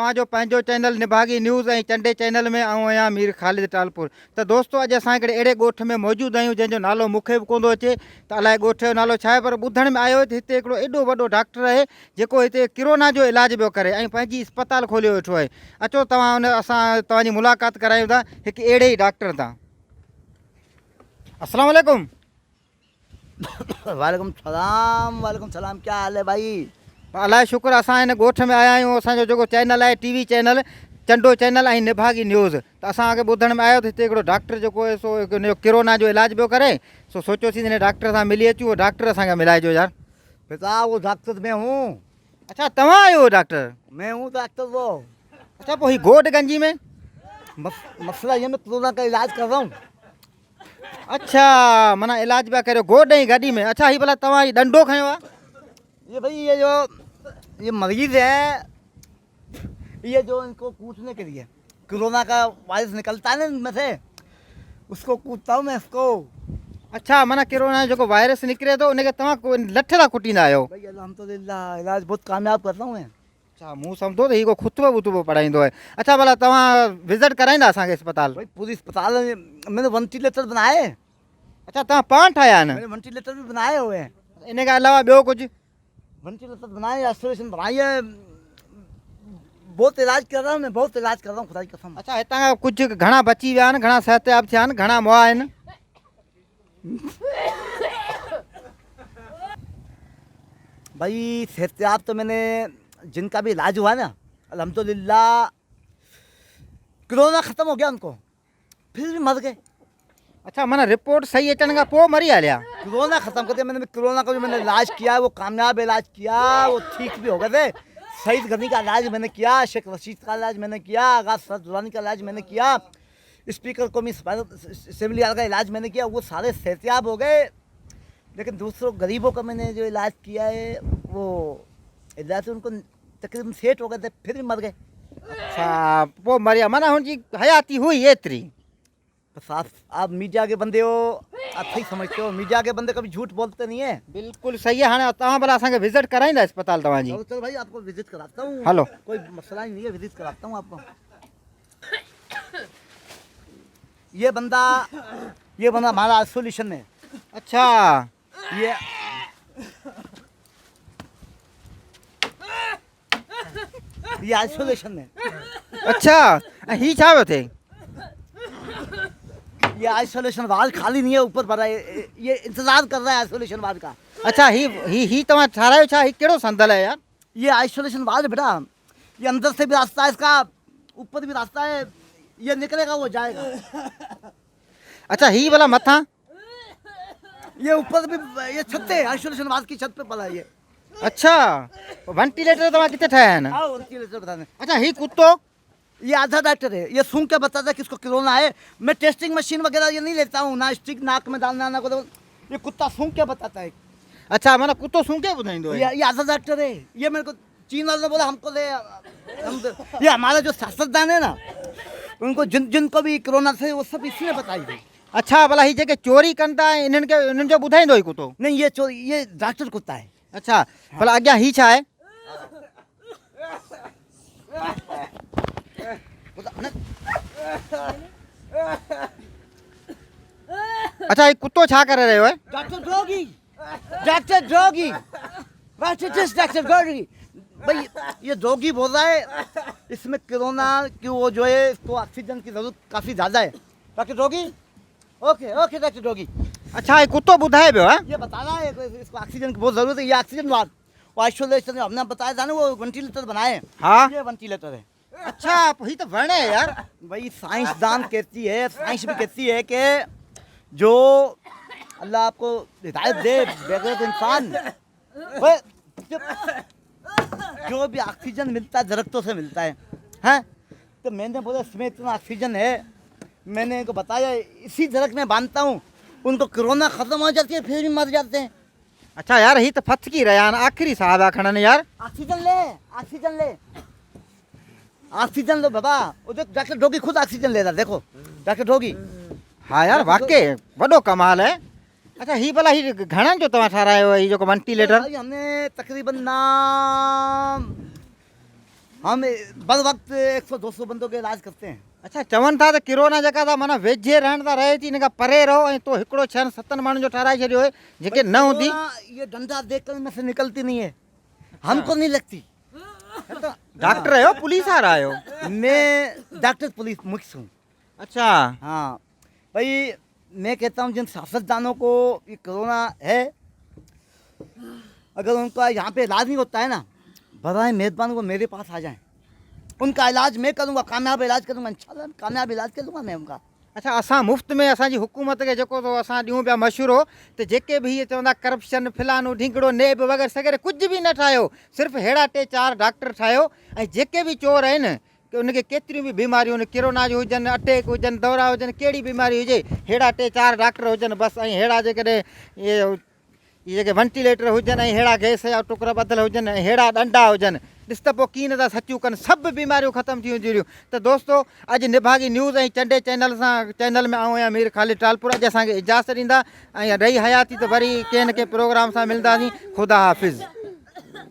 तव्हांजो पंहिंजो channel निभागी news ऐं चंडे चैनल में आऊं आहियां मीर ख़ालिद टालपुर। त दोस्तो अॼु असां हिकिड़े अहिड़े ॻोठ में मौजूदु आहियूं जंहिंजो नालो मूंखे बि कोन थो अचे त अलाए ॻोठ जो नालो छा आहे, पर ॿुधण में आयो त हिते हिकिड़ो एॾो वॾो डॉक्टर आहे जेको हिते किरोना जो इलाज पियो करे ऐं पंहिंजी अस्पताल खोलियो वेठो आहे। अचो तव्हां हुन असां तव्हांजी मुलाक़ात करायूं था हिकु अहिड़े ई डॉक्टर सां। अस्सलाम वालेकुम। वालेकुम सलाम। क्या हाल है भाई? अलाए शुक्र, असां हिन ॻोठ में आया आहियूं। असांजो जेको चैनल आहे टीवी चैनल चंडो चैनल ऐं निभागी न्यूज़, त असांखे ॿुधण में आयो त हिते हिकिड़ो डॉक्टर जेको आहे सो हिनजो किरोना जो इलाज पियो करे, सो सोचियोसीं हिन डॉक्टर सां मिली अचूं। डॉक्टर असांखे मिलाइजो यार। बेटा वो डॉक्टर मैं हूँ। अच्छा तव्हां आहियो डॉक्टर? मैं हूँ डॉक्टर वो। अच्छा पोइ ही गोड गंजी में मसला ये मैं कोरोना का इलाज कर रहा हूँ। अच्छा माना इलाज पिया करियो गोड ऐं गाॾी में। अच्छा ही भला तव्हां ही डंडो खयो आहे? ये भाई ये मरीज है, ये जो इनको कूटने के लिए कोरोना का वायरस निकलता है ना इनमें से, उसको कूटता हूँ मैं इसको। अच्छा माना किरोना जो जेको वायरस निकिरे थो उनखे तव्हां लठ सां कुटींदा आहियो? भाई अल्हम्दुलिल्लाह इलाज बहुत कामयाब करता हूँ मैं। अच्छा मूं सम्झो त ही को खुतबो वुतबो पढ़ाईंदो आहे। अच्छा भला तव्हां विज़िट कराईंदा असांखे अस्पताल? भाई पूरी अस्पताल मैंने वेंटिलेटर बनाए। अच्छा तव्हां पाण ठाहिया आहिनि? मैंने वेंटिलेटर भी बनाए हुए हैं। इन खां अलावा ॿियो कुझु? वेंटिलेटर बनाए, आइसोलेशन बनाई है, बहुत इलाज कर रहा हूँ मैं, बहुत इलाज कर रहा हूँ खुदा की कसम। अच्छा हितां खां कुझु घणा बची विया आहिनि, घणा सिहतयाब थिया आहिनि, घणा मुआ आहिनि? भाई सेहतयाब तो मैंने जिनका भी इलाज हुआ ना अल्हम्दुलिल्लाह कोरोना ख़त्म हो गया उनको, फिर भी मर गए। अच्छा माना रिपोर्ट सही अचण खां पोइ मरी हलिया? कोरोना ख़त्म कर दिया मैंने। कोरोना का जो मैंने इलाज किया है वो कामयाब इलाज किया, वो ठीक भी हो गए थे। सईद गनी का इलाज मैंने किया, शेख रशीद का इलाज मैंने किया, आगाज सर दुरानी का इलाज मैंने किया, स्पीकर कौमी असेंबली का इलाज मैंने किया, वो सारे सेहतयाब हो गए। लेकिन दूसरों गरीबों का मैंने जो इलाज किया है वो इलाज से उनको तकरीबन सेट हो गए थे, फिर भी मर गए। अच्छा पोइ मरिया माना हुनजी हयाती हुई एतिरी? बस आप मीडिया के बंदे हो, आप सही समझते हो, मीडिया के बंदे कभी झूठ बोलते नहीं है। बिल्कुल सही है। हाणे तव्हां भला असांखे विज़िट कराईंदा अस्पताल तव्हांजी? चलो भाई आपको विजिट कराता हूँ। हलो। कोई मसला ही नहीं है, विजिट कराता हूँ आपको। ये बंदा हमारा आइसोलेशन है। अच्छा ये आइसोलेशन है। अच्छा ऐं ही छा पियो थिए? ये आइसोलेशन वार्ड खाली नहीं है, ऊपर भरा है, ये इंतजार कर रहा है आइसोलेशन वार्ड का। अच्छा ही तव्हां ठारायो छा? ही कहिड़ो संदल है यार? ये आइसोलेशन वार्ड है बेटा, ये अंदर से भी रास्ता है इसका, ऊपर भी रास्ता है, ये निकलेगा वो जाएगा। अच्छा ही भला मथां? ये ऊपर भी ये छत है, आइसोलेशन वार्ड की छत पे पड़ा है ये। अच्छा वेंटिलेटर तव्हां किथे ठाहिया आहिनि? हाँ वेंटिलेटर बता दें। अच्छा ही कुत्तो? ये आधा डॉक्टर है, ये सूंघ के बताता है किसको कोरोना है। मैं टेस्टिंग मशीन वगैरह ये नहीं लेता हूँ, ना स्टिक नाक में डालना ना को, ये कुत्ता सूंघ के बताता है। अच्छा माना कुत्तो सूंघ के ॿुधाईंदो आहे? ये आधा डॉक्टर है। ये मेरे को चीन वाले ने बोला हमको ले ये हमारा जो सियासतदान है ना उनको जिनको भी कोरोना से वो सब इसी ने बताई थी। अच्छा भला ही जेके चोरी कनि था इन्हनि जो ॿुधाईंदो ही कुत्तो? नहीं ये डॉक्टर कुत्ता है। अच्छा भला अॻियां ही छा आहे? अच्छा ये कुत्तो छा करे रहियो है? डॉक्टर ड्रॉगी, डॉक्टर ड्रॉगी, डॉक्टर ड्रॉगी। भाई ये ड्रॉगी बोल रहा है इसमें कोरोना की वो जो है इसको ऑक्सीजन की जरूरत काफ़ी ज़्यादा है। डॉक्टर ड्रॉगी ओके डॉक्टर ड्रॉगी। अच्छा ये कुत्तो ॿुधाए पियो है? ये बता रहा है इसको ऑक्सीजन की बहुत ज़रूरत है। ये ऑक्सीजन वार्ड वो आइसोलेशन हमने बताया था ना, वो वेंटिलेटर बनाए। हाँ ये वेंटिलेटर है। अच्छा ही तो वर्ण है यार। भाई साइंसदान कहती है, साइंस भी कहती है कि जो अल्लाह आपको हिदायत दे बेगैर इंसान जो भी ऑक्सीजन मिलता है दरख्तों से मिलता है, हैं? तो मैंने बोला इसमें इतना ऑक्सीजन है, मैंने इनको बताया इसी दरख्त में बांधता हूँ, उनको कोरोना ख़त्म हो जाती है फिर भी मर जाते हैं। अच्छा यार ही तो फतकी रहा आहिनि, आख़िरी साहब आहे खणनि यार। ऑक्सीजन ले, ऑक्सीजन ले, ऑक्सीजन लो बाबा। वो देख डॉक्टर ढोगी खुद ऑक्सीजन ले रहा, देखो डॉक्टर ढोगी। हाँ यार वाकई वॾो कमाल है। अच्छा ही भला ही घणनि जो तव्हां ठारायो आहे ही जेको वेंटिलेटर? भाई हमने तकरीबन ना हम बर वक्त 100-200 बंदों के इलाज करते हैं। अच्छा चवनि था त किरोना जेका था माना वेझे रहण था रहे थी इन खां परे रहो ऐं तो हिकिड़ो 6-7 माण्हुनि जो ठाराए छॾियो हुए जेके न हूंदी कोरोना ये डंडा देखकर में से निकलती नहीं है, हमको नहीं लगती। डॉक्टर आहियो पुलिस वारा आहियो? मैं डॉक्टर पुलिस मुख्य हूँ। अच्छा हाँ भाई, मैं कहता हूँ जिन सियासतदानों को ये कोरोना है, अगर उनका यहाँ पे इलाज नहीं होता है ना, बराए मेहरबान वो मेरे पास आ जाएं, उनका इलाज मैं करूँगा, कामयाब इलाज करूँगा, इंशाल्लाह कामयाब इलाज करूँगा मैं उनका। अच्छा असां मुफ़्त में असांजी हुकूमत खे जेको थो असां ॾियूं पिया मशवरो त जेके बि इहे चवंदा करप्शन फलानो ढींगड़ो नेब वग़ैरह सग़ैरह कुझु बि न ठाहियो, सिर्फ़ु अहिड़ा 3-4 डॉक्टर ठाहियो ऐं जेके बि चोर आहिनि की उनखे केतिरियूं बि बीमारियूं आहिनि, किरोना जो हुजनि, अटैक हुजनि, दौरा हुजनि, कहिड़ी बीमारी हुजे, अहिड़ा 3-4 डॉक्टर हुजनि बसि। ऐं अहिड़ा जेकॾहिं इहे जेके वेंटिलेटर हुजनि ऐं अहिड़ा गैस जा टुकर ॿधल हुजनि ऐं अहिड़ा डंडा हुजनि, ॾिस त पोइ कीअं नथा सचियूं कनि, सभु बीमारियूं ख़तमु थी वेंदियूं। त दोस्तो अॼु निभागी न्यूज़ ऐं चंडे चैनल में आऊं आहियां मीर ख़ालिद टालपुर। अॼु असांखे इजाज़त ॾींदा ऐं रही हयाती त वरी कंहिं न कंहिं प्रोग्राम सां मिलंदासीं। ख़ुदा हाफ़िज़।